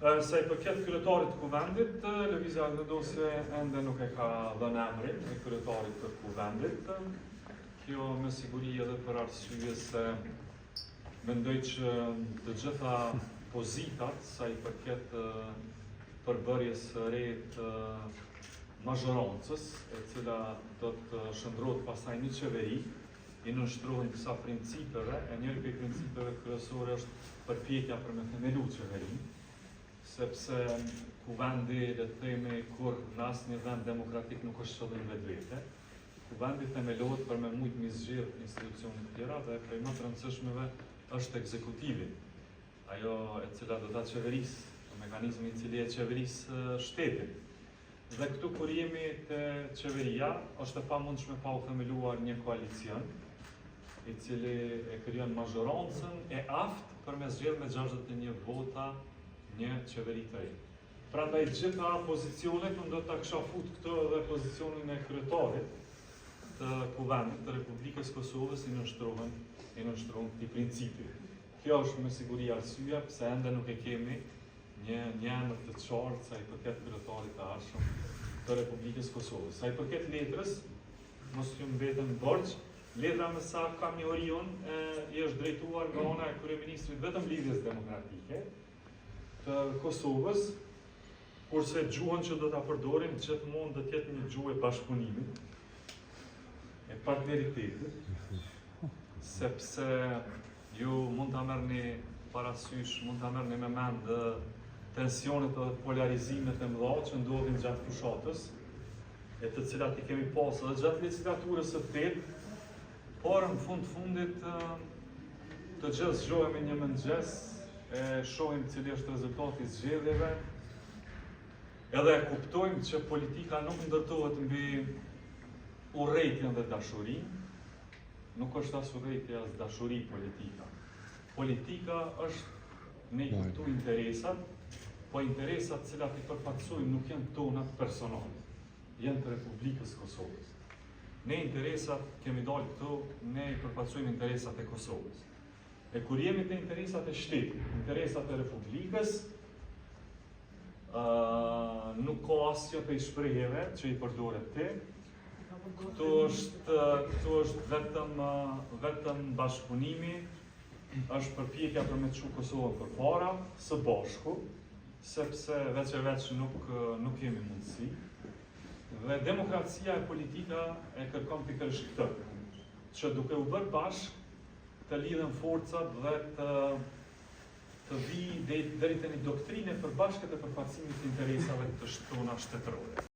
Sa I përket kryetarit të kuvendit, Lëvizja Vendosje ende nuk e ka dhënë emrin e kryetarit të kuvendit. Kjo me siguri edhe për arsye se mendoj që të gjitha pozitat sa I përket përbërjes së re të mazhorancës, e cila do të shndrohet pastaj një qeveri, I nënshtrohen disa principeve, e njëri prej principeve kryesore është përpjekja për me themelu qeverinë, sepse kuvendi, le të themi, kur në asnjë vend demokratik nuk është qëllim vetvete. Kuvendi themelohet për me mujt mi zgjedh institucione të tjera dhe prej më të rëndësishmeve është ekzekutivi, ajo e cila do ta qeverisë, mekanizmi I cili e qeverisë shtetin. Dhe këtu kur jemi te qeveria, është e pamundshme pa u themeluar një koalicion, I cili e krijon mazhorancën e aftë për me zgjedh me 61 vota një qeveri të re. Prandaj gjitha pozicionet unë do ta kisha fut këto edhe pozicionin e kryetarit të kuvendit të Republikës Kosovës I nënshtrohen këtij principi. Kjo është me siguri arsyeja pse ende nuk e kemi një emër të qartë sa I përket kryetarit të arshëm të Republikës Kosovës. Sa I përket letrës, mos ju mbetën borxh, letra me sa kam njohuriun I është drejtuar nga ana e kryeministrit vetëm Lidhjes Demokratike të Kosovës, kurse gjuhën që do ta përdorim gjithmonë do të jetë një gjuhë e bashkëpunimit, e partneritetit, sepse ju mund ta merrni parasysh, mund ta merrni me mend tensionet dhe polarizimet e mëdha që ndodhin gjatë fushatës, e të cilat I kemi pasur edhe gjatë legislaturës së tetë, por në fundit të gjithë zgjohemi një mëngjes, e shohim cili është rezultati I zgjedhjeve, edhe e kuptojmë që politika nuk ndërtohet mbi urrejtjen dhe dashurinë, nuk është as urrejtje as dashuri politika. Politika është me I kuptu interesat, po interesat cilat I përfaqësojnë nuk janë tonat personale, janë të Republikës Kosovës. Ne interesat kemi dalë këtu, ne I përfaqësojmë interesat e Kosovës. E kur jemi te interesat e shtetit, interesat e Republikës, nuk ka asgjë prej shprehjeve që I përdoret te. Këtu është vetëm bashkëpunimi, është përpjekja për me të çu Kosovën përpara, së bashku, sepse veç e veç nuk kemi mundësi. Dhe demokracia e politika e kërkon pikërisht këtë, që duke u bërë bashkë, të lidhen forcat dhe të vi deri te një doktrinë e përbashkët e përfaqësimit të interesave të tona shtetërore.